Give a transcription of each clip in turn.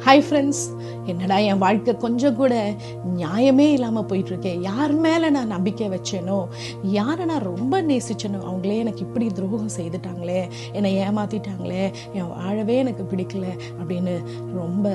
Hi friends, என்னடா என் வாழ்க்கை கொஞ்சம் கூட நியாயமே இல்லாமல் போயிட்டுருக்கேன். யார் மேலே நான் நம்பிக்கை வச்சேனோ, யாரை நான் ரொம்ப நேசிச்சேனோ, அவங்களே எனக்கு இப்படி துரோகம் செய்துட்டாங்களே, என்னை ஏமாற்றிட்டாங்களே, என் வாழவே எனக்கு பிடிக்கல அப்படின்னு ரொம்ப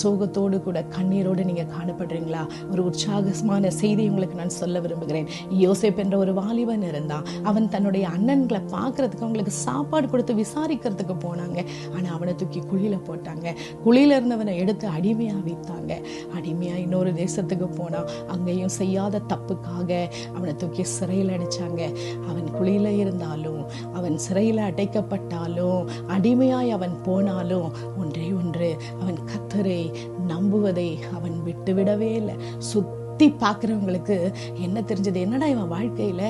சோகத்தோடு கூட கண்ணீரோடு நீங்கள் காணப்படுறீங்களா? ஒரு உற்சாகமான செய்தி உங்களுக்கு நான் சொல்ல விரும்புகிறேன். யோசேப்பு என்ற ஒரு வாலிபன் இருந்தான். அவன் தன்னுடைய அண்ணன்களை பார்க்கறதுக்கு அவங்களுக்கு சாப்பாடு கொடுத்து விசாரிக்கிறதுக்கு போனாங்க. ஆனால் அவனை தூக்கி குழியில் போட்டாங்க. குழியில் இருந்தவனை எடுத்து அடிமையாக வைத்தாங்க. அடிமையாக இன்னொரு தேசத்துக்கு போனான். அங்கேயும் செய்யாத தப்புக்காக அவனை தூக்கி சிறையில் அடைச்சாங்க. அவன் குழியில் இருந்தாலும், அவன் சிறையில் அடைக்கப்பட்டாலும், அடிமையாய் அவன் போனாலும் ஒன்றே ஒன்று, அவன் கர்த்தரை நம்புவதை அவன் விட்டுவிடவே இல்லை. பார்க்குறவங்களுக்கு என்ன தெரிஞ்சது, என்னடா இவன் வாழ்க்கையில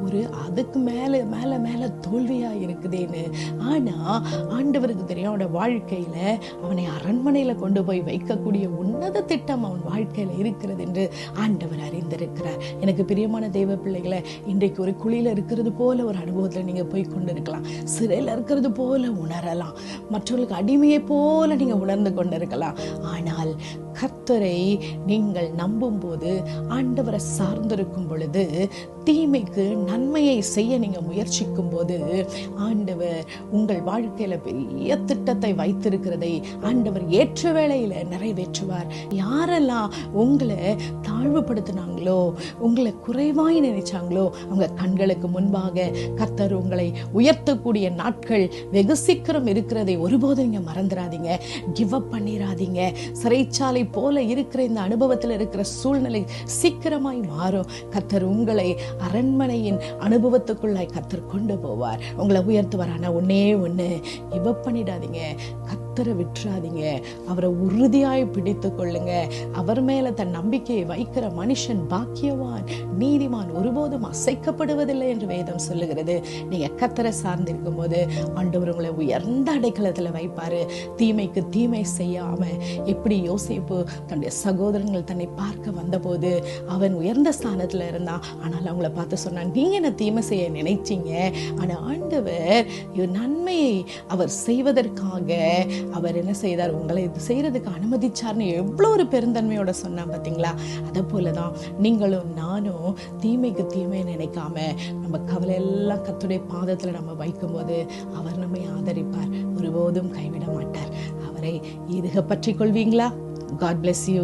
ஒரு அதுக்கு மேல மேல மேல தோல்வியா இருக்குதேன்னு. ஆனா ஆண்டவருக்கு தெரியும் அவனோட வாழ்க்கையில அவனை அரண்மனையில கொண்டு போய் வைக்கக்கூடிய உன்னத திட்டம் அவன் வாழ்க்கையில இருக்கிறது என்று ஆண்டவர் அறிந்திருக்கிறார். எனக்கு பிரியமான தெய்வ பிள்ளைகளை, இன்றைக்கு ஒரு குழியில இருக்கிறது போல ஒரு அனுபவத்துல நீங்க போய் கொண்டு இருக்கலாம். சிறையில் இருக்கிறது போல உணரலாம். மற்றவர்களுக்கு அடிமையை போல நீங்க உணர்ந்து கொண்டிருக்கலாம். ஆனால் கர்த்தரை நீங்கள் நம்பும் போது, ஆண்டவரை சார்ந்திருக்கும் பொழுது, தீமைக்கு நன்மையை செய்ய நீங்க முயற்சிக்கும் போது, ஆண்டவர் உங்கள் வாழ்க்கையில பெரிய திட்டத்தை வைத்திருக்கிறதை ஆண்டவர் ஏற்ற வேளையில நிறைவேற்றுவார். யாரெல்லாம் உங்களை தாழ்வுபடுத்தினாங்களோ, உங்களை குறைவாய் நினைச்சாங்களோ, அவங்க கண்களுக்கு முன்பாக கர்த்தர் உங்களை உயர்த்தக்கூடிய நாட்கள் வெகு சீக்கிரம் இருக்கிறதை ஒருபோதும் நீங்க மறந்துடாதீங்க. கிவ் அப் பண்ணிடாதீங்க. சிறைச்சாலை போல இருக்கிற இந்த அனுபவத்தில் இருக்கிற சூழ்நிலை சீக்கிரமாய் மாறும். கர்த்தர் உங்களை அரண்மனையின் அனுபவத்துக்குள்ளாய் கர்த்தர் கொண்டு போவார். உங்களை உயர்த்துவார். ஆனா ஒன்னே ஒண்ணு, கிவ் அப் பண்ணிடாதீங்க. கர்த்தரை விட்டுறாதீங்க. அவரை உறுதியாய் பிடித்து கொள்ளுங்க. அவர் மேல தன் நம்பிக்கையை வைக்கிற மனுஷன் பாக்கியவான், நீதிமான், ஒருபோதும் அசைக்கப்படுவதில்லை என்று வேதம் சொல்லுகிறது. நீங்க கர்த்தரை சார்ந்திருக்கும் போது ஆண்டவர் உங்களை உயர்ந்த அடைக்கலத்துல வைப்பாரு. தீமைக்கு தீமை செய்யாம, எப்படி யோசேப்பு தன்னுடைய சகோதரங்கள் தன்னை பார்க்க வந்தபோது அவன் உயர்ந்த ஸ்தானத்துல இருந்தான். ஆனால் அவங்கள பார்த்து சொன்னான், நீங்க என்ன தீமை செய்ய நினைச்சீங்க, ஆனா ஆண்டவர் நன்மையை அவர் செய்வதற்காக அவர் என்ன செய்தார், உங்களை இது செய்யறதுக்கு அனுமதிச்சார்னு எவ்வளோ ஒரு பெருந்தன்மையோட சொன்னா பார்த்தீங்களா? அதை போலதான் நீங்களும் நானும் தீமைக்கு தீமை நினைக்காம நம்ம கவலை எல்லாம் கர்த்தருடைய பாதத்துல நம்ம வைக்கும்போது அவர் நம்மை ஆதரிப்பார். ஒருபோதும் கைவிட மாட்டார். அவரை இறுக பற்றிக் கொள்வீங்களா? God bless you.